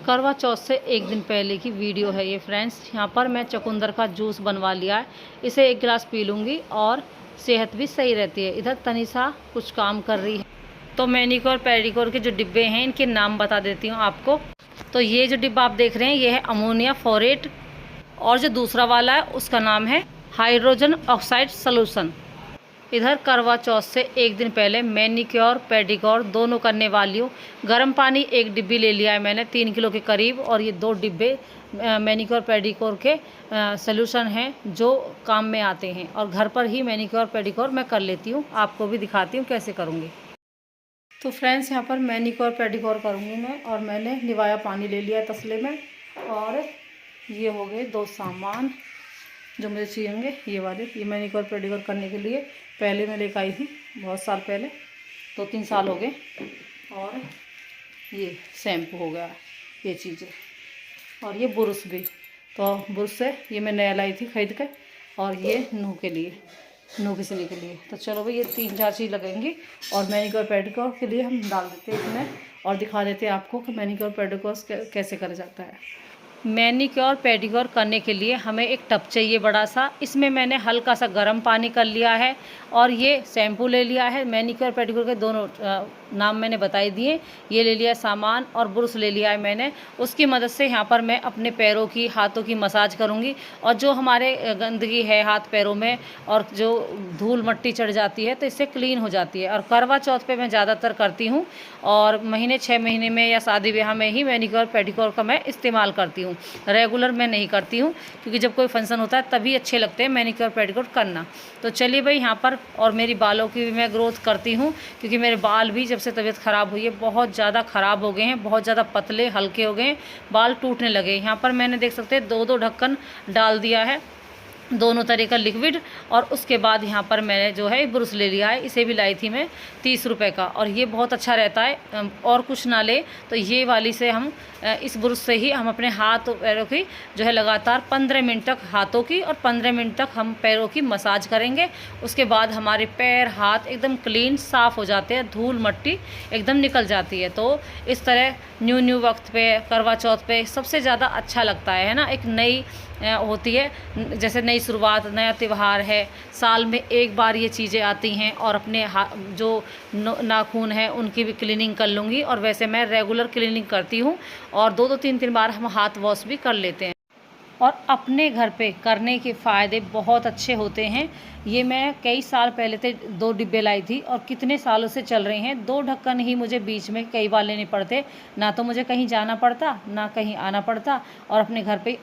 करवा चौथ से एक दिन पहले की वीडियो है ये फ्रेंड्स। यहाँ पर मैं चुकंदर का जूस बनवा लिया है, इसे एक गिलास पी लूँगी और सेहत भी सही रहती है। इधर तनिषा कुछ काम कर रही है, तो मैनिक्योर पेडिक्योर के जो डिब्बे हैं इनके नाम बता देती हूँ आपको। तो ये जो डिब्बा आप देख रहे हैं ये है अमोनिया फोरेट, और जो दूसरा वाला है उसका नाम है हाइड्रोजन ऑक्साइड सोल्यूशन। इधर करवा चौथ से एक दिन पहले मैनिक्योर पेडिक्योर दोनों करने वाली हूँ। गर्म पानी एक डिब्बी ले लिया है मैंने 3 किलो के करीब, और ये 2 डिब्बे मैनिक्योर पेडिक्योर के सॉल्यूशन हैं जो काम में आते हैं। और घर पर ही मैनिक्योर पेडिक्योर मैं कर लेती हूँ, आपको भी दिखाती हूँ कैसे करूँगी। तो फ्रेंड्स यहाँ पर मैनिक्योर पेडिक्योर करूँगी मैं, और मैंने निवाया पानी ले लिया है तसले में। और ये हो गए 2 सामान जो मुझे चाहिए, ये वाले। ये मैनिक्योर पेडिक्योर करने के लिए पहले मैं लेकर आई थी बहुत साल पहले, 2-3 साल हो गए। और ये शैम्पू हो गया, ये चीज़ें, और ये ब्रश भी। तो ब्रश से ये मैं नया लाई थी खरीद कर, और ये नूह के लिए, नूह घिसने के लिए। तो चलो भाई ये 3-4 चीज़ लगेंगी, और मैनिक्योर पेडिक्योर के लिए हम डाल देते हैं इसमें, और दिखा देते हैं आपको कि मैनिक्योर पेडिक्योर कैसे करा जाता है। मैनिक्योर पेडिक्योर करने के लिए हमें एक टब चाहिए बड़ा सा। इसमें मैंने हल्का सा गर्म पानी कर लिया है, और ये शैम्पू ले लिया है। मैनिक्योर पेडिक्योर के दोनों नाम मैंने बताई दिए। ये ले लिया सामान, और ब्रश ले लिया है मैंने। उसकी मदद से यहाँ पर मैं अपने पैरों की, हाथों की मसाज करूँगी। और जो हमारे गंदगी है हाथ पैरों में, और जो धूल मट्टी चढ़ जाती है, तो इससे क्लीन हो जाती है। और करवा चौथ पे मैं ज़्यादातर करती हूँ, और महीने 6 महीने में या शादी ब्याह में ही मैनिक्योर पेडिक्योर का मैं इस्तेमाल करती हूँ। रेगुलर मैं नहीं करती हूँ, क्योंकि जब कोई फंक्शन होता है तभी अच्छे लगते हैं मैनिक्योर पेडिक्योर करना। तो चलिए भाई यहाँ पर, और मेरी बालों की भी मैं ग्रोथ करती हूँ, क्योंकि मेरे बाल भी जब से तबीयत ख़राब हुई है बहुत ज़्यादा ख़राब हो गए हैं, बहुत ज़्यादा पतले हल्के हो गए हैं, बाल टूटने लगे। यहाँ पर मैंने देख सकते हैं 2-2 ढक्कन डाल दिया है, दोनों तरह का लिक्विड। और उसके बाद यहाँ पर मैंने जो है ब्रश ले लिया है, इसे भी लाई थी मैं 30 रुपये का, और ये बहुत अच्छा रहता है। और कुछ ना ले तो ये वाली से हम, इस ब्रश से ही हम अपने हाथ पैरों की जो है लगातार 15 मिनट तक हाथों की, और 15 मिनट तक हम पैरों की मसाज करेंगे। उसके बाद हमारे पैर हाथ एकदम क्लीन साफ़ हो जाते हैं, धूल मट्टी एकदम निकल जाती है। तो इस तरह न्यू वक्त पे, करवा चौथ पे सबसे ज़्यादा अच्छा लगता है ना। एक नई होती है, जैसे नई शुरुआत, नया त्यौहार है, साल में एक बार ये चीज़ें आती हैं। और अपने जो नाखून हैं उनकी भी क्लीनिंग कर लूँगी। और वैसे मैं रेगुलर क्लीनिंग करती हूँ, और 2-2 3-3 बार हम हाथ वॉश भी कर लेते हैं। और अपने घर पे करने के फ़ायदे बहुत अच्छे होते हैं। ये मैं कई साल पहले से 2 डिब्बे लाई थी, और कितने सालों से चल रहे हैं। 2 ढक्कन ही मुझे बीच में कई बार लेने पड़ते, ना तो मुझे कहीं जाना पड़ता ना कहीं आना पड़ता, और अपने घर पे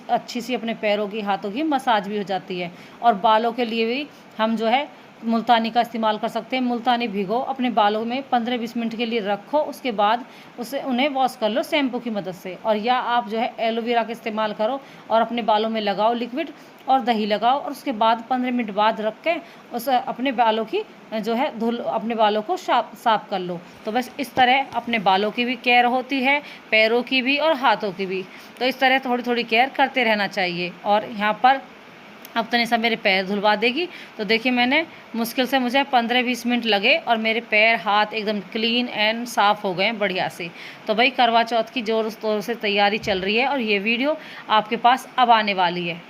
अच्छी सी अपने पैरों की, हाथों की मसाज भी हो जाती है। और बालों के लिए भी हम जो है मुल्तानी का इस्तेमाल कर सकते हैं। मुल्तानी भिगो अपने बालों में 15-20 मिनट के लिए रखो, उसके बाद उन्हें वॉश कर लो शैम्पू की मदद से। और या आप जो है एलोवेरा का इस्तेमाल करो, और अपने बालों में लगाओ लिक्विड, और दही लगाओ, और उसके बाद 15 मिनट बाद रख के उस अपने बालों की जो है धुल, अपने बालों को साफ कर लो। तो बस इस तरह अपने बालों की भी केयर होती है, पैरों की भी और हाथों की भी। तो इस तरह थोड़ी थोड़ी केयर करते रहना चाहिए। और यहाँ पर अब तनिषा मेरे पैर धुलवा देगी। तो देखिए मैंने मुश्किल से मुझे 15-20 मिनट लगे, और मेरे पैर हाथ एकदम क्लीन एंड साफ़ हो गए बढ़िया से। तो भाई करवा चौथ की ज़ोर तौर से तैयारी चल रही है, और ये वीडियो आपके पास अब आने वाली है।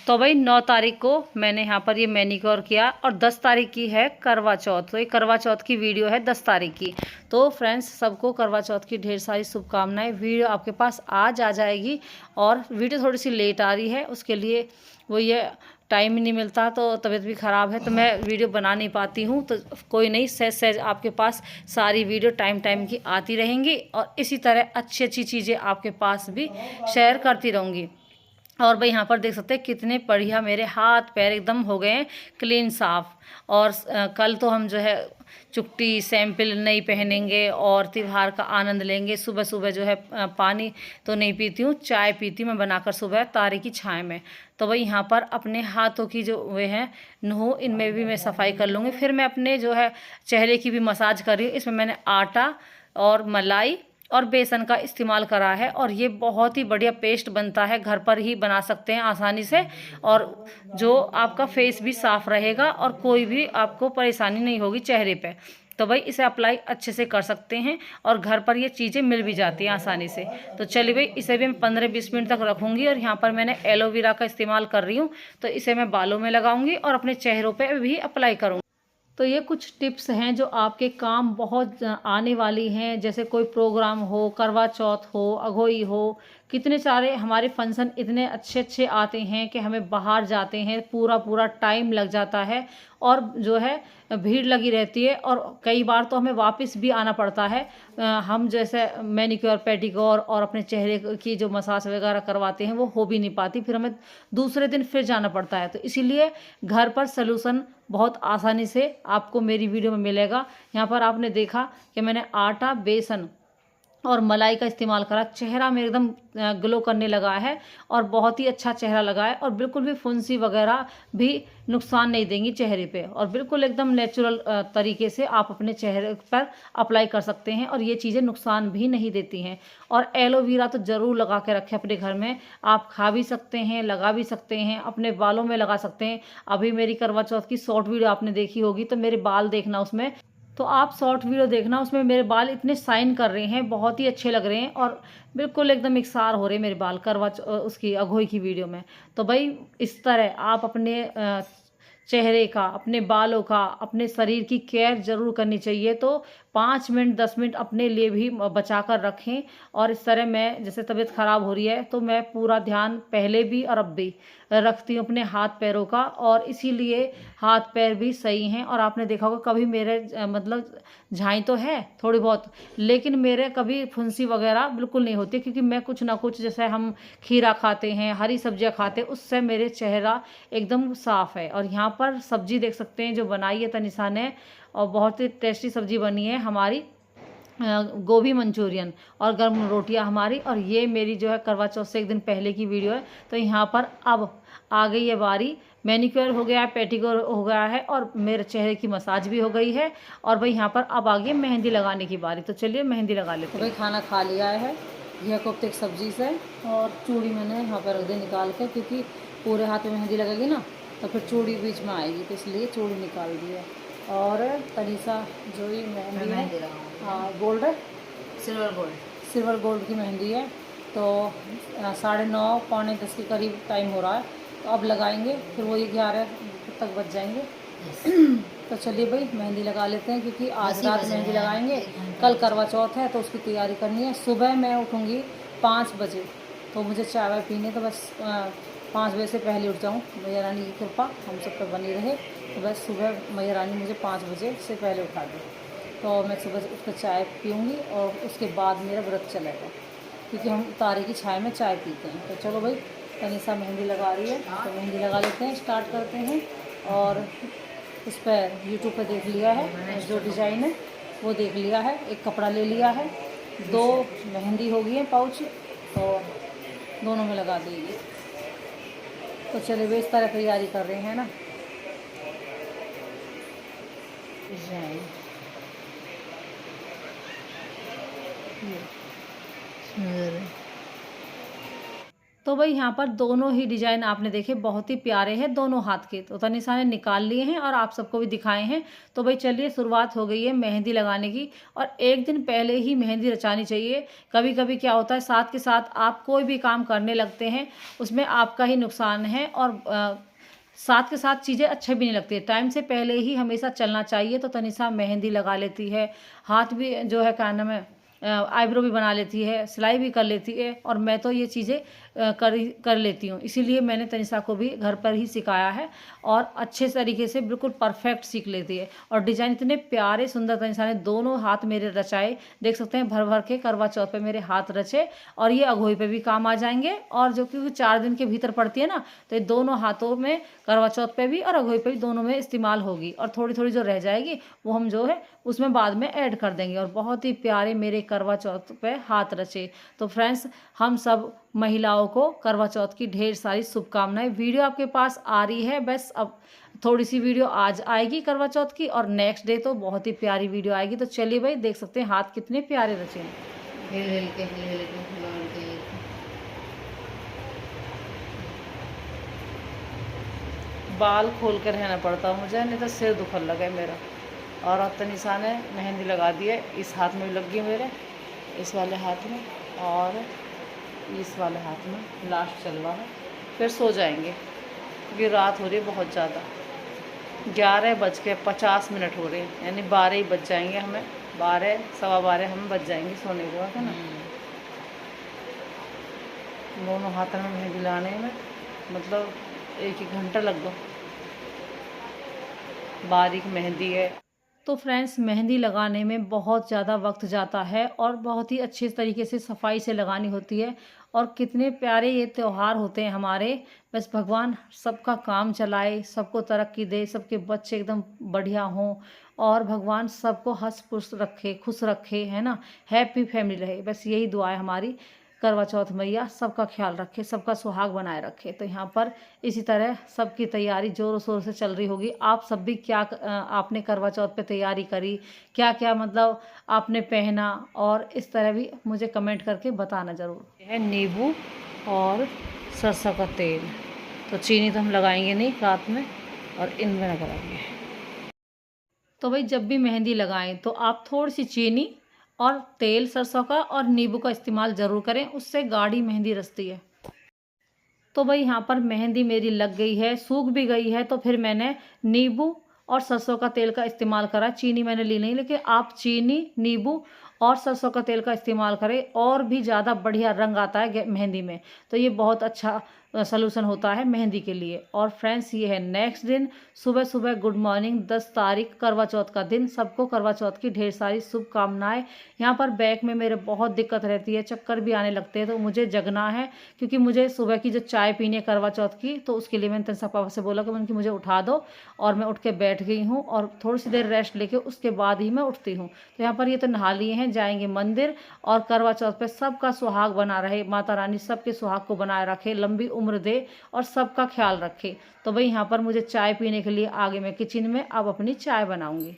तो भाई 9 तारीख को मैंने यहाँ पर ये मैनिक्योर किया, और 10 तारीख की है करवा चौथ। तो ये करवा चौथ की वीडियो है 10 तारीख की। तो फ्रेंड्स सबको करवा चौथ की ढेर सारी शुभकामनाएं। वीडियो आपके पास आज आ जाएगी, और वीडियो थोड़ी सी लेट आ रही है, उसके लिए वो ये टाइम ही नहीं मिलता, तो तबीयत भी ख़राब है, तो मैं वीडियो बना नहीं पाती हूँ। तो कोई नहीं, सहज आपके पास सारी वीडियो टाइम की आती रहेंगी, और इसी तरह अच्छी चीज़ें आपके पास भी शेयर करती रहूँगी। और भाई यहाँ पर देख सकते हैं कितने बढ़िया मेरे हाथ पैर एकदम हो गए हैं क्लीन साफ़। और कल तो हम जो है चुट्टी सैंपल नहीं पहनेंगे, और त्यौहार का आनंद लेंगे। सुबह सुबह जो है पानी तो नहीं पीती हूँ, चाय पीती हूँ मैं बनाकर सुबह तारे की छाया में। तो भाई यहाँ पर अपने हाथों की जो वे हैं नूह, इनमें भी मैं सफाई कर लूँगी। फिर मैं अपने जो है चेहरे की भी मसाज कर रही हूँ। इसमें मैंने आटा और मलाई और बेसन का इस्तेमाल करा है, और ये बहुत ही बढ़िया पेस्ट बनता है, घर पर ही बना सकते हैं आसानी से। और जो आपका फेस भी साफ़ रहेगा, और कोई भी आपको परेशानी नहीं होगी चेहरे पे। तो भाई इसे अप्लाई अच्छे से कर सकते हैं और घर पर ये चीज़ें मिल भी जाती हैं आसानी से। तो चलिए भाई इसे भी मैं 15-20 मिनट तक रखूँगी। और यहाँ पर मैंने एलोवेरा का इस्तेमाल कर रही हूँ, तो इसे मैं बालों में लगाऊंगी और अपने चेहरों पे भी अप्लाई करूँगी। तो ये कुछ टिप्स हैं जो आपके काम बहुत आने वाली हैं। जैसे कोई प्रोग्राम हो, करवा चौथ हो, अघोई हो, कितने सारे हमारे फंक्शन इतने अच्छे अच्छे आते हैं कि हमें बाहर जाते हैं, पूरा पूरा टाइम लग जाता है और जो है भीड़ लगी रहती है और कई बार तो हमें वापस भी आना पड़ता है। हम जैसे मैनिक्योर पेडिक्योर और अपने चेहरे की जो मसाज वगैरह करवाते हैं वो हो भी नहीं पाती, फिर हमें दूसरे दिन फिर जाना पड़ता है। तो इसीलिए घर पर सलूशन बहुत आसानी से आपको मेरी वीडियो में मिलेगा। यहाँ पर आपने देखा कि मैंने आटा, बेसन और मलाई का इस्तेमाल करा। चेहरा में एकदम ग्लो करने लगा है और बहुत ही अच्छा चेहरा लगा है और बिल्कुल भी फुंसी वगैरह भी नुकसान नहीं देंगी चेहरे पे और बिल्कुल एकदम नेचुरल तरीके से आप अपने चेहरे पर अप्लाई कर सकते हैं और ये चीज़ें नुकसान भी नहीं देती हैं। और एलोवेरा तो ज़रूर लगा के रखें अपने घर में। आप खा भी सकते हैं, लगा भी सकते हैं, अपने बालों में लगा सकते हैं। अभी मेरी करवा चौथ की शॉर्ट वीडियो आपने देखी होगी, तो मेरे बाल देखना उसमें, तो आप शॉर्ट वीडियो देखना, उसमें मेरे बाल इतने शाइन कर रहे हैं, बहुत ही अच्छे लग रहे हैं और बिल्कुल एकदम एकसार हो रहे हैं मेरे बाल उसकी अघोई की वीडियो में। तो भाई इस तरह आप अपने चेहरे का, अपने बालों का, अपने शरीर की केयर ज़रूर करनी चाहिए। तो 5 मिनट 10 मिनट अपने लिए भी बचा कर रखें। और इस तरह मैं जैसे तबीयत ख़राब हो रही है तो मैं पूरा ध्यान पहले भी और अब भी रखती हूँ अपने हाथ पैरों का और इसीलिए हाथ पैर भी सही हैं। और आपने देखा होगा कभी मेरे मतलब झाई तो है थोड़ी बहुत, लेकिन मेरे कभी फुंसी वगैरह बिल्कुल नहीं होती क्योंकि मैं कुछ ना कुछ, जैसे हम खीरा खाते हैं, हरी सब्जियां खाते हैं, उससे मेरे चेहरा एकदम साफ़ है। और यहाँ पर सब्जी देख सकते हैं जो बनाई है तनिषा ने और बहुत ही टेस्टी सब्जी बनी है हमारी, गोभी मंचूरियन और गर्म रोटियां हमारी। और ये मेरी जो है करवा चौथ से एक दिन पहले की वीडियो है। तो यहाँ पर अब आ गई है बारी, मैनिक्योर हो गया है, पेडिक्योर हो गया है और मेरे चेहरे की मसाज भी हो गई है। और भाई यहाँ पर अब आ गई मेहंदी लगाने की बारी। तो चलिए मेहंदी लगा लेते हैं। तो भाई खाना खा लिया है घिया कोफ्ते की सब्जी से और चूड़ी मैंने यहाँ पर रख दी निकाल कर, क्योंकि पूरे हाथ में मेहंदी लगेगी ना तो फिर चूड़ी बीच में आएगी, तो इसलिए चूड़ी निकाल दी है। और तनिषा जो ये मेहंदी है, हाँ गोल्ड है, सिल्वर गोल्ड की मेहंदी है। तो 9:30 पौने 10 के करीब टाइम हो रहा है, तो अब लगाएंगे, फिर वही 11 तक बज जाएंगे। तो चलिए भाई मेहंदी लगा लेते हैं, क्योंकि आज रात मेहंदी लगाएंगे, कल करवा चौथ है तो उसकी तैयारी करनी है। सुबह मैं उठूँगी 5 बजे, तो मुझे चाय वाय पीनी है, तो बस 5 बजे से पहले उठ जाऊँ। मैया रानी की कृपा हम सब पर बनी रहे, तो बस सुबह मैया रानी मुझे 5 बजे से पहले उठा दे, तो मैं सुबह उठ कर चाय पीऊँगी और उसके बाद मेरा व्रत चलेगा, क्योंकि हम तारे की छाया में चाय पीते हैं। तो चलो भाई तनिषा मेहंदी लगा रही है, तो मेहंदी लगा लेते हैं, स्टार्ट करते हैं। और उस पर यूट्यूब पर देख लिया है जो डिज़ाइन है वो देख लिया है, एक कपड़ा ले लिया है, 2 मेहंदी हो गई है पाउच, तो दोनों में लगा देगी। तो चलिए वे इस तरह तैयारी कर रहे हैं ना। तो भाई यहाँ पर दोनों ही डिज़ाइन आपने देखे, बहुत ही प्यारे हैं दोनों हाथ के। तो तनिषा ने निकाल लिए हैं और आप सबको भी दिखाए हैं। तो भाई चलिए शुरुआत हो गई है मेहंदी लगाने की। और एक दिन पहले ही मेहंदी रचानी चाहिए। कभी कभी क्या होता है साथ के साथ आप कोई भी काम करने लगते हैं, उसमें आपका ही नुकसान है और साथ के साथ चीज़ें अच्छे भी नहीं लगती। टाइम से पहले ही हमेशा चलना चाहिए। तो तनिषा मेहंदी लगा लेती है, हाथ भी जो है क्या नाम है आईब्रो भी बना लेती है, सिलाई भी कर लेती है, और मैं तो ये चीज़ें कर लेती हूँ। इसीलिए मैंने तनिषा को भी घर पर ही सिखाया है और अच्छे तरीके से बिल्कुल परफेक्ट सीख लेती है। और डिज़ाइन इतने प्यारे सुंदर तनिषा ने दोनों हाथ मेरे रचाए, देख सकते हैं भर भर के करवा चौथ पे मेरे हाथ रचे, और ये अघोई पे भी काम आ जाएंगे। और जो कि 4 दिन के भीतर पड़ती है ना, तो ये दोनों हाथों में करवा चौथ पे भी और अघोई पे भी दोनों में इस्तेमाल होगी। और थोड़ी थोड़ी जो रह जाएगी वो हम जो है उसमें बाद में ऐड कर देंगे। और बहुत ही प्यारे मेरे करवा चौथ पे हाथ रचे। तो फ्रेंड्स हम सब महिलाओं को करवा चौथ की ढेर सारी शुभकामनाएं। वीडियो आपके पास आ रही है, बस अब थोड़ी सी वीडियो आज आएगी करवा चौथ की, और नेक्स्ट डे तो बहुत ही प्यारी वीडियो आएगी। तो चलिए भाई देख सकते हैं हाथ कितने प्यारे रचे हैं। बाल खोल कर रहना पड़ता मुझे, नहीं तो सिर दुखने लगा मेरा। और अब तनिषा ने मेहंदी लगा दी है, इस हाथ में भी लग गई मेरे, इस वाले हाथ में और इस वाले हाथ में। लास्ट चल रहा है, फिर सो जाएंगे क्योंकि रात हो रही है बहुत ज़्यादा। 11:50 हो रहे हैं, यानी 12 ही बज जाएंगे हमें, 12 सवा 12 हमें बज जाएंगे सोने के बाद, है ना। दोनों हाथों में मेहंदी लाने में मतलब 1 घंटा लग गया, बारीक मेहंदी है। तो फ्रेंड्स, मेहंदी लगाने में बहुत ज़्यादा वक्त जाता है और बहुत ही अच्छे तरीके से सफाई से लगानी होती है। और कितने प्यारे ये त्यौहार होते हैं हमारे। बस भगवान सबका काम चलाए, सबको तरक्की दे, सबके बच्चे एकदम बढ़िया हों और भगवान सबको हंस खुश रखे, खुश रखे, है ना। हैप्पी फैमिली रहे, बस यही दुआ है हमारी। करवा चौथ मैया सबका ख्याल रखे, सबका सुहाग बनाए रखे। तो यहाँ पर इसी तरह सबकी तैयारी ज़ोरों शोर से चल रही होगी। आप सब भी क्या आपने करवा चौथ पे तैयारी करी, क्या क्या मतलब आपने पहना, और इस तरह भी मुझे कमेंट करके बताना ज़रूर। यह है नींबू और सरसों का तेल। तो चीनी तो हम लगाएंगे नहीं रात में, और इनमें लगाएंगे। तो भाई जब भी मेहंदी लगाएं तो आप थोड़ी सी चीनी और तेल सरसों का और नींबू का इस्तेमाल ज़रूर करें, उससे गाढ़ी मेहंदी रचती है। तो भाई यहाँ पर मेहंदी मेरी लग गई है, सूख भी गई है। तो फिर मैंने नींबू और सरसों का तेल का इस्तेमाल करा, चीनी मैंने ली नहीं। लेकिन आप चीनी, नींबू और सरसों का तेल का इस्तेमाल करें, और भी ज़्यादा बढ़िया रंग आता है मेहंदी में। तो ये बहुत अच्छा सलूशन होता है मेहंदी के लिए। और फ्रेंड्स, ये है नेक्स्ट दिन, सुबह सुबह गुड मॉर्निंग, 10 तारीख करवा चौथ का दिन। सबको करवा चौथ की ढेर सारी शुभकामनाएं। यहाँ पर बैक में मेरे बहुत दिक्कत रहती है, चक्कर भी आने लगते हैं, तो मुझे जगना है क्योंकि मुझे सुबह की जो चाय पीनी है करवा चौथ की, तो उसके लिए मैंने तनिषा पापा से बोला कि मैंने कि मुझे उठा दो, और मैं उठ के बैठ गई हूँ और थोड़ी सी देर रेस्ट लेके उसके बाद ही मैं उठती हूँ। तो यहाँ पर ये तो नहा लिए हैं, जाएंगे मंदिर। और करवा चौथ पे सबका सुहाग बना रहे, माता रानी सबके सुहाग को बनाए रखे, लंबी उम्र दे और सबका ख्याल रखे। तो भाई यहाँ पर मुझे चाय पीने के लिए आगे मैं किचन में अब अपनी चाय बनाऊंगी।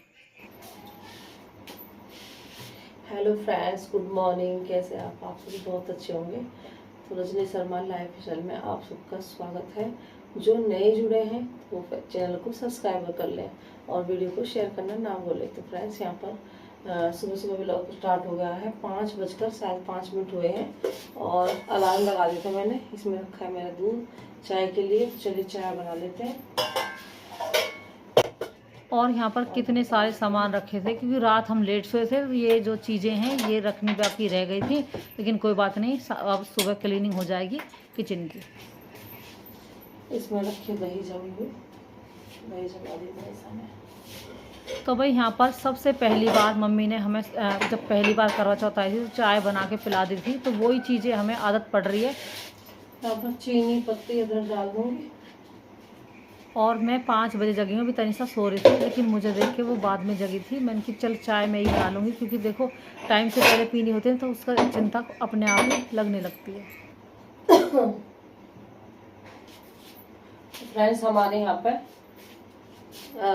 Hello friends, good morning. कैसे आप सभी बहुत अच्छे होंगे। तो रजनी शर्मा लाइफ स्टाइल में आप सबका स्वागत है। जो नए जुड़े हैं वो चैनल को सब्सक्राइब कर लें और वीडियो को शेयर करना ना भूलें। तो फ्रेंड्स, यहाँ पर सुबह सुबह व्लॉग स्टार्ट हो गया है, 5:05 हुए हैं और अलार्म लगा दिया था मैंने। इसमें रखा है मेरा दूध चाय के लिए। तो चलिए चाय बना लेते हैं। और यहाँ पर कितने सारे सामान रखे थे क्योंकि रात हम लेट सोए थे, तो ये जो चीज़ें हैं ये रखनी बाकी रह गई थी। लेकिन कोई बात नहीं, अब सुबह क्लीनिंग हो जाएगी किचन की। इसमें रखी दही जमी हुई, दही जमा दी थी। तो भाई यहाँ पर सबसे पहली बार मम्मी ने हमें जब पहली बार करवा चौथ आई थी तो चाय बना के पिला दी थी। तो वही चीज़ें हमें आदत पड़ रही है। यहाँ पर चीनी पत्ती अदरक डाल दूँगी। और मैं 5 बजे जगी हूँ। अभी तनिषा सो रही थी, लेकिन मुझे देख के वो बाद में जगी थी। मैंने कि चल चाय मैं ही बना लूँगी, क्योंकि देखो टाइम से पहले पीनी होती है तो उसका चिंता अपने आप ही लगने लगती है। फ्रेंड्स, हमारे यहाँ पर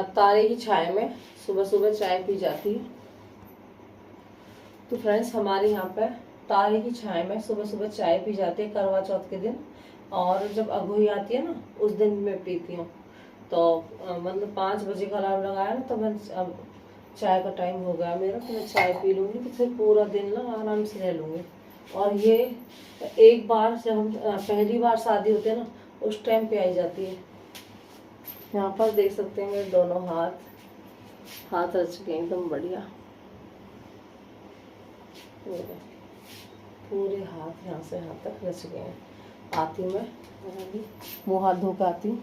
तारे की छाया में सुबह सुबह चाय पी जाती है। तो फ्रेंड्स, हमारे यहाँ पर तारे की छाया में सुबह सुबह चाय पी जाती है करवा चौथ के दिन। और जब अगोई आती है ना, उस दिन मैं पीती हूँ। तो मतलब 5 बजे का अलार्म लगाया ना, तो मैं अब चाय का टाइम हो गया मेरा, तो मैं चाय पी लूँगी। तो फिर पूरा दिन ना आराम से रह लूँगी। और ये एक बार जब हम पहली बार शादी होती है ना, उस टाइम पे आई जाती है। यहाँ पर देख सकते हैं मेरे दोनों हाथ रच गए एकदम बढ़िया। पूरे हाथ यहाँ से यहाँ तक रच गए हैं। आती मैं मुँह हाथ धो के आती हूँ।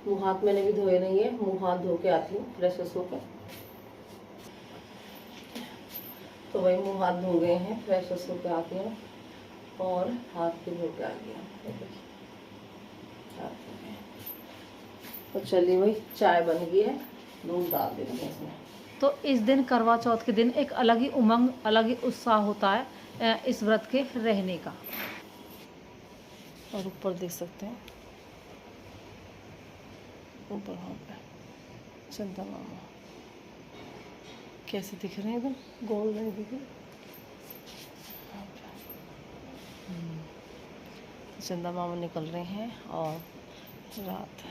मुँह हाथ मैंने भी धोए नहीं है, मुँह हाथ धो के आती हूँ फ्रेश फ्रेश होकर। तो वही मुँह हाथ धो गए हैं, फ्रेश फ्रेश होकर आती हूँ और हाथ भी धो के आ गया। तो चलिए भाई, चाय बन गई है, दूध डाल देंगे इसमें। तो इस दिन करवा चौथ के दिन एक अलग ही उमंग, अलग ही उत्साह होता है इस व्रत के रहने का। और ऊपर देख सकते हैं, ऊपर वहाँ पे चंदा मामा कैसे दिख रहे हैं, एकदम गोल नहीं दिख रहे। चंदा मामा निकल रहे हैं और रात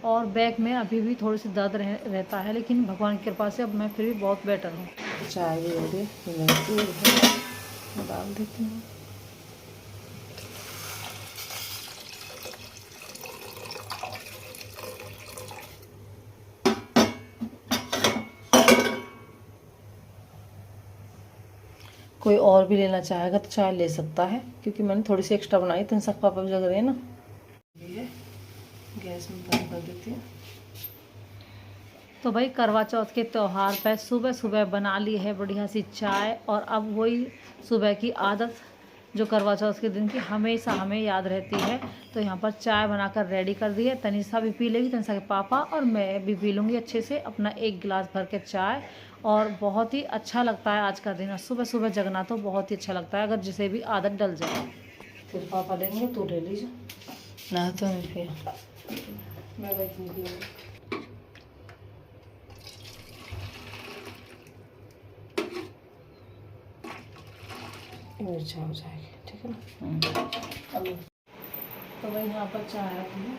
और बैक में अभी भी थोड़ी सी दर्द रहता है, लेकिन भगवान की कृपा से अब मैं फिर भी बहुत बेटर हूँ। चाय भी हो गई, मैं डाल देती हूँ। कोई और भी लेना चाहेगा तो चाय ले सकता है, क्योंकि मैंने थोड़ी सी एक्स्ट्रा बनाई, तो सब पापा भी जग रहे हैं ना। ये गैस में बंद कर देती हूँ। तो भाई करवा चौथ के त्यौहार पर सुबह सुबह बना ली है बढ़िया सी चाय, और अब वही सुबह की आदत जो करवा चौथ के दिन की हमेशा हमें याद रहती है। तो यहाँ पर चाय बनाकर रेडी कर दी है। तनिषा भी पी लेगी, तनिषा के पापा, और मैं भी पी लूँगी अच्छे से अपना 1 गिलास भर के चाय। और बहुत ही अच्छा लगता है आज का दिन, और सुबह सुबह जगना तो बहुत ही अच्छा लगता है अगर जिसे भी आदत डल जाए। फिर पापा लेंगे तो ले लीजिए ना, तो नहीं फिर मैं बैठूँगी। मिर्चा हो जाएगी, ठीक है ना। तो भाई यहाँ पर चाय रखी है।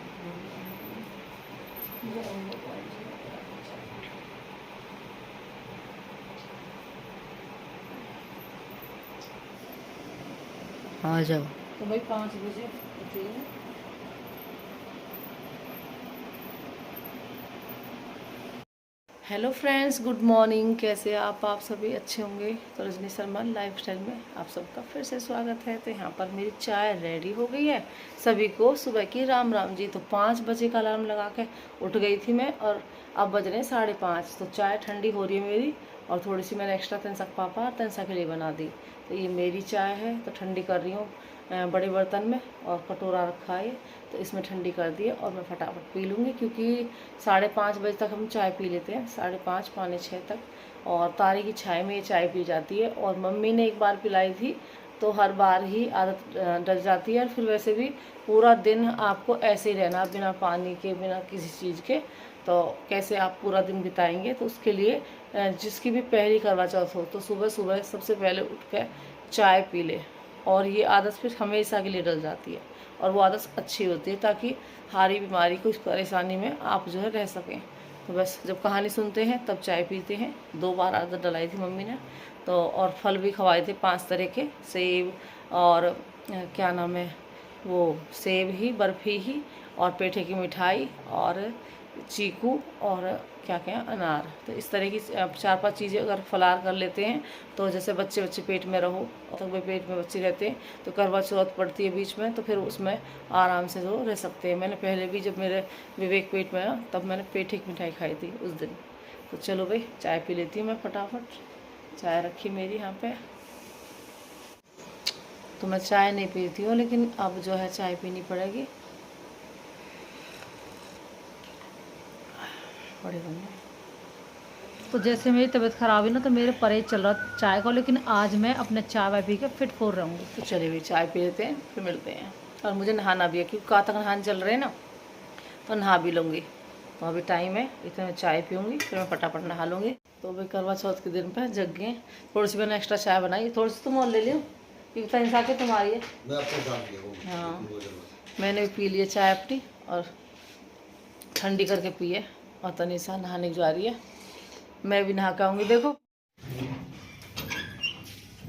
आ जाओ। तो भाई 5 बजे उठिए। Hello friends, good morning. कैसे आप सभी अच्छे होंगे। तो रजनी शर्मा लाइफस्टाइल में आप सबका फिर से स्वागत है। तो यहाँ पर मेरी चाय रेडी हो गई है। सभी को सुबह की राम राम जी। तो 5 बजे का अलार्म लगा के उठ गई थी मैं, और अब बज रहे हैं 5:30। तो चाय ठंडी हो रही है मेरी, और थोड़ी सी मैंने एक्स्ट्रा तनसा पापा और तनसा के लिए बना दी। तो ये मेरी चाय है, तो ठंडी कर रही हूँ बड़े बर्तन में, और कटोरा रखा है तो इसमें ठंडी कर दी है, और मैं फटाफट पी लूँगी, क्योंकि 5:30 बजे तक हम चाय पी लेते हैं, 5:30 पौने 6 तक। और तारे की छाया में ये चाय पी जाती है। और मम्मी ने एक बार पिलाई थी, तो हर बार ही आदत डल जाती है। और फिर वैसे भी पूरा दिन आपको ऐसे ही रहना, बिना पानी के, बिना किसी चीज़ के, तो कैसे आप पूरा दिन बिताएंगे। तो उसके लिए जिसकी भी पहली करवा चौथ हो, तो सुबह सुबह सबसे पहले उठ कर चाय पी ले, और ये आदत फिर हमेशा के लिए डल जाती है, और वो आदत अच्छी होती है, ताकि हारी बीमारी कुछ परेशानी में आप जो है रह सकें। तो बस जब कहानी सुनते हैं तब चाय पीते हैं। 2 बार आदत डलाई थी मम्मी ने। तो और फल भी खवाए थे 5 तरह के, सेब और क्या नाम है वो, सेब ही, बर्फ़ी ही, और पेठे की मिठाई, और चीकू, और क्या क्या अनार। तो इस तरह की 4-5 चीज़ें अगर फलार कर लेते हैं, तो जैसे बच्चे पेट में रहो, तो वे पेट में बच्चे रहते हैं, तो करवा चौथ पड़ती है बीच में, तो फिर उसमें आराम से जो रह सकते हैं। मैंने पहले भी जब मेरे विवेक पेट में आया, तब मैंने पेठे की मिठाई खाई थी उस दिन। तो चलो भाई चाय पी लेती हूँ मैं फटाफट। चाय रखी मेरी यहाँ पे। तो मैं चाय नहीं पीती हूँ, लेकिन अब जो है चाय पीनी पड़ेगी। बड़े बने। तो जैसे मेरी तबीयत ख़राब हुई ना, तो मेरे परहेज चल रहा चाय को, लेकिन आज मैं अपने चाय वाय पी के फिट फोर रहूँगी। तो चलिए भाई चाय पी लेते हैं, फिर मिलते हैं। और मुझे नहाना भी है, क्योंकि कहाँ तक नहाने चल रहे हैं ना, तो नहा भी लूँगी। तो अभी टाइम है, इतने में चाय पीऊँगी, फिर मैं फटाफट नहा लूँगी। तो भाई करवा चौथ के दिन पे जग गए। थोड़ी सी मैंने एक्स्ट्रा चाय बनाई, थोड़ी सी तुम और ले लियो, क्योंकि तनिषा के तुम्हारी है। हाँ, मैंने भी पी लिया चाय अपनी, और ठंडी करके पी है। और तनिषा नहाने जा रही है, मैं भी नहा के आऊँगी। देखो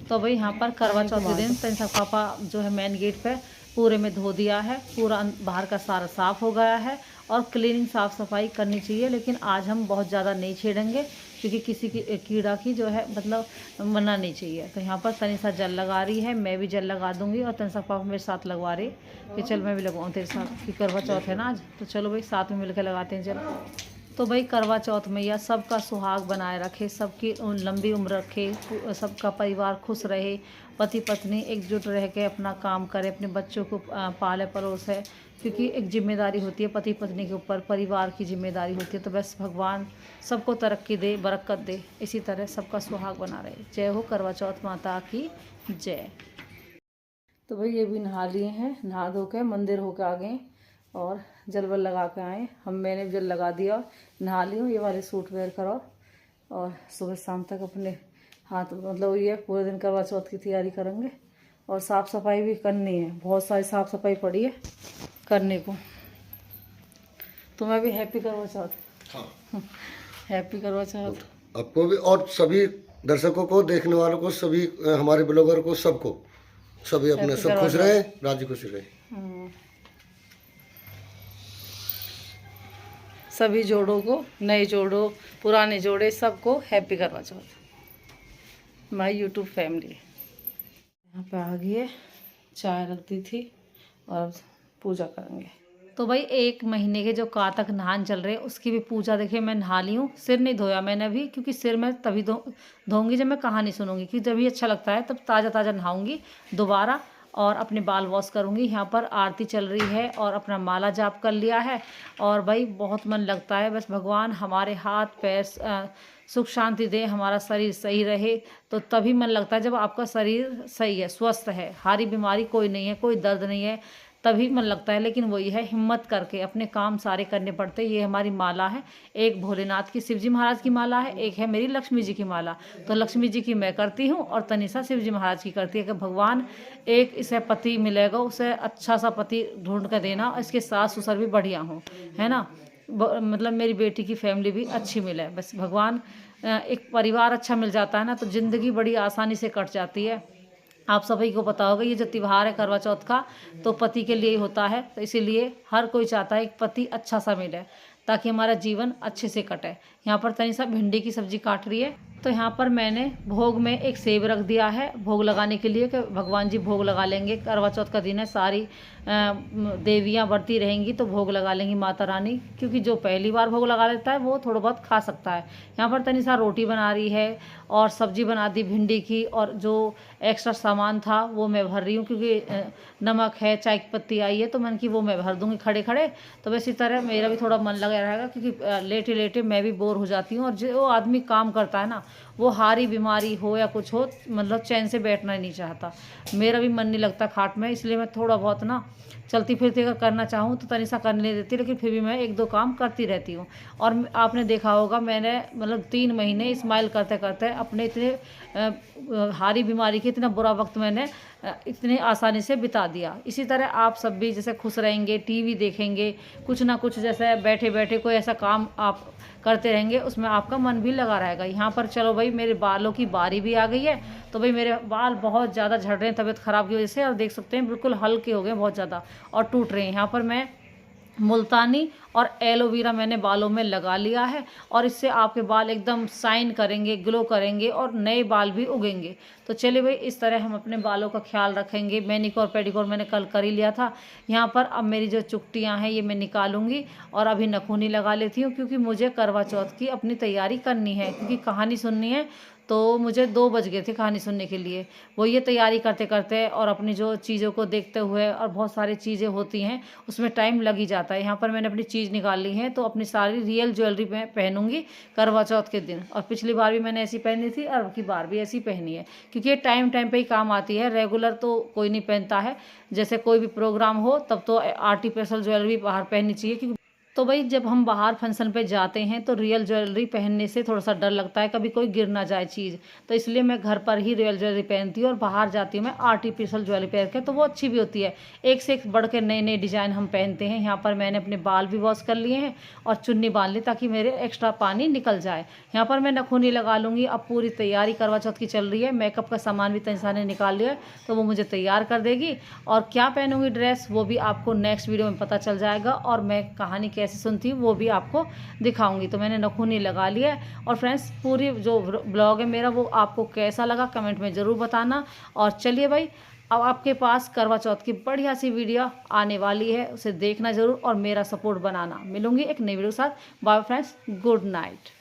तो भाई यहाँ पर करवा चौथ के दिन तनिषा पापा जो है मेन गेट पे पूरे में धो दिया है, पूरा बाहर का सारा साफ़ हो गया है, और क्लीनिंग साफ़ सफाई करनी चाहिए। लेकिन आज हम बहुत ज़्यादा नहीं छेड़ेंगे, क्योंकि किसी की कीड़ा की जो है मतलब मरना नहीं चाहिए। तो यहाँ पर तनिषा जल लगा रही है, मैं भी जल लगा दूँगी, और तनिषा पापा मेरे साथ लगवा रही कि चल मैं भी लगवाऊँ तेरे साथ, कि करवा चौथ है ना आज, तो चलो भाई साथ में मिलकर लगाते हैं जल। तो भाई करवा चौथ मैया सबका सुहाग बनाए रखे, सबकी लंबी उम्र रखे, सबका परिवार खुश रहे, पति पत्नी एकजुट रह के अपना काम करे, अपने बच्चों को पाले परोसे, क्योंकि एक जिम्मेदारी होती है पति पत्नी के ऊपर, परिवार की जिम्मेदारी होती है। तो बस भगवान सबको तरक्की दे, बरकत दे, इसी तरह सबका सुहाग बना रहे। जय हो करवा चौथ माता की जय। तो भाई ये भी नहा लिए हैं, नहा धो के मंदिर होके आ गए, और जल वल लगा के आए हम। मैंने भी जल लगा दिया, नहा ली हूँ, ये वाले सूट वेयर करो, और सुबह शाम तक अपने हाथ मतलब ये पूरे दिन करवा चौथ की तैयारी करेंगे। और साफ़ सफाई भी करनी है, बहुत सारी साफ़ सफाई पड़ी है करने को। तुम्हें भी हैप्पी करवा चौथ। हाँ, हैप्पी करवा चौथ। आपको भी और सभी दर्शकों को, देखने वालों को, सभी हमारे ब्लॉगर को, सबको, सभी अपने हैप्पी सब करवा खुश चौथ। रहे, राजी खुशी रहे। सभी जोड़ों को, नए जोड़ों, पुराने जोड़े, सबको हैप्पी करवा चौथ। My YouTube family. यहाँ पे आ गई है, चाय रख दी थी और पूजा करेंगे। तो भाई 1 महीने के जो कातक नहान चल रहे उसकी भी पूजा देखिए मैं नहा ली हूँ। सिर नहीं धोया मैंने अभी, क्योंकि सिर मैं तभी धोऊंगी जब मैं कहानी सुनूंगी, क्योंकि जब भी अच्छा लगता है तब ताज़ा ताज़ा नहाऊंगी दोबारा, और अपने बाल वॉश करूंगी। यहाँ पर आरती चल रही है और अपना माला जाप कर लिया है। और भाई बहुत मन लगता है, बस भगवान हमारे हाथ पैर सुख शांति दे, हमारा शरीर सही रहे, तो तभी मन लगता है जब आपका शरीर सही है, स्वस्थ है, हारी बीमारी कोई नहीं है, कोई दर्द नहीं है, तभी मन लगता है। लेकिन वही है, हिम्मत करके अपने काम सारे करने पड़ते हैं। ये हमारी माला है, एक भोलेनाथ की, शिव जी महाराज की माला है, एक है मेरी लक्ष्मी जी की माला। तो लक्ष्मी जी की मैं करती हूँ और तनिषा शिव जी महाराज की करती है कि भगवान एक इसे पति मिलेगा, उसे अच्छा सा पति ढूंढ कर देना, और इसके सास ससुर भी बढ़िया हों, है ना, मतलब मेरी बेटी की फैमिली भी अच्छी मिले। बस भगवान, एक परिवार अच्छा मिल जाता है ना, तो ज़िंदगी बड़ी आसानी से कट जाती है। आप सभी को पता होगा ये जो त्योहार है करवा चौथ का, तो पति के लिए ही होता है, तो इसीलिए हर कोई चाहता है एक पति अच्छा सा मिले ताकि हमारा जीवन अच्छे से कटे। यहाँ पर तनिषा भिंडी की सब्जी काट रही है। तो यहाँ पर मैंने भोग में एक सेब रख दिया है भोग लगाने के लिए, कि भगवान जी भोग लगा लेंगे। करवा चौथ का दिन है, सारी देवियाँ बढ़ती रहेंगी तो भोग लगा लेंगी माता रानी, क्योंकि जो पहली बार भोग लगा लेता है वो थोड़ा बहुत खा सकता है। यहाँ पर तनिषा रोटी बना रही है और सब्जी बना दी भिंडी की, और जो एक्स्ट्रा सामान था वो मैं भर रही हूँ, क्योंकि नमक है, चाय की पत्ती आई है, तो मन की वो मैं भर दूँगी खड़े खड़े। तो वैसी तरह मेरा भी थोड़ा मन लगा रहेगा, क्योंकि लेटे लेटे मैं भी बोर हो जाती हूँ, और जो आदमी काम करता है ना, वो हारी बीमारी हो या कुछ हो, मतलब चैन से बैठना ही नहीं चाहता। मेरा भी मन नहीं लगता खाट में, इसलिए मैं थोड़ा बहुत ना चलती फिरती अगर करना चाहूँ तो तनिषा करने नहीं देती, लेकिन फिर भी मैं 1-2 काम करती रहती हूँ। और आपने देखा होगा मैंने मतलब 3 महीने स्माइल करते करते अपने इतने हारी बीमारी के इतना बुरा वक्त मैंने इतनी आसानी से बिता दिया। इसी तरह आप सब भी जैसे खुश रहेंगे, टीवी देखेंगे, कुछ ना कुछ जैसे बैठे बैठे कोई ऐसा काम आप करते रहेंगे, उसमें आपका मन भी लगा रहेगा। यहाँ पर चलो भाई मेरे बालों की बारी भी आ गई है, तो भाई मेरे बाल बहुत ज़्यादा झड़ रहे हैं तबीयत ख़राब की वजह से, और देख सकते हैं बिल्कुल हल्के हो गए बहुत ज़्यादा और टूट रहे हैं। यहाँ पर मैं मुल्तानी और एलोवेरा मैंने बालों में लगा लिया है, और इससे आपके बाल एकदम शाइन करेंगे, ग्लो करेंगे और नए बाल भी उगेंगे। तो चलिए भाई इस तरह हम अपने बालों का ख्याल रखेंगे। मैनिक्योर पेडिक्योर मैंने कल कर ही लिया था। यहाँ पर अब मेरी जो चुकटियाँ हैं ये मैं निकालूंगी, और अभी नखूनी लगा लेती हूँ, क्योंकि मुझे करवा चौथ की अपनी तैयारी करनी है, क्योंकि कहानी सुननी है। तो मुझे 2 बज गए थे कहानी सुनने के लिए, वो ये तैयारी करते करते और अपनी जो चीज़ों को देखते हुए, और बहुत सारी चीज़ें होती हैं उसमें टाइम लग ही जाता है। यहाँ पर मैंने अपनी चीज़ निकाल ली है, तो अपनी सारी रियल ज्वेलरी मैं पहनूंगी करवा चौथ के दिन। और पिछली बार भी मैंने ऐसी पहनी थी, और अब की बार भी ऐसी पहनी है, क्योंकि ये टाइम टाइम पे ही काम आती है। रेगुलर तो कोई नहीं पहनता है, जैसे कोई भी प्रोग्राम हो तब तो आर्टिफिशियल ज्वेलरी बाहर पहननी चाहिए। क्योंकि तो भाई जब हम बाहर फंक्शन पे जाते हैं तो रियल ज्वेलरी पहनने से थोड़ा सा डर लगता है, कभी कोई गिर ना जाए चीज़, तो इसलिए मैं घर पर ही रियल ज्वेलरी पहनती हूँ, और बाहर जाती हूँ मैं आर्टिफिशियल ज्वेलरी पहन के, तो वो अच्छी भी होती है। एक से एक बढ़ के नए नए डिज़ाइन हम पहनते हैं। यहाँ पर मैंने अपने बाल भी वॉश कर लिए हैं और चुन्नी बांध ली, ताकि मेरे एक्स्ट्रा पानी निकल जाए। यहाँ पर मैं नखूनी लगा लूँगी। अब पूरी तैयारी करवा चौथ की चल रही है। मेकअप का सामान भी तनिषा ने निकाल लिया है, तो वो मुझे तैयार कर देगी, और क्या पहनूंगी ड्रेस वो भी आपको नेक्स्ट वीडियो में पता चल जाएगा, और मैं कहानी कैसे सुनती हूँ वो भी आपको दिखाऊंगी। तो मैंने नखूनी लगा लिया है। और फ्रेंड्स पूरी जो ब्लॉग है मेरा वो आपको कैसा लगा कमेंट में ज़रूर बताना। और चलिए भाई अब आपके पास करवा चौथ की बढ़िया सी वीडियो आने वाली है, उसे देखना ज़रूर और मेरा सपोर्ट बनाना। मिलूंगी एक नई वीडियो के साथ। Bye friends, good night.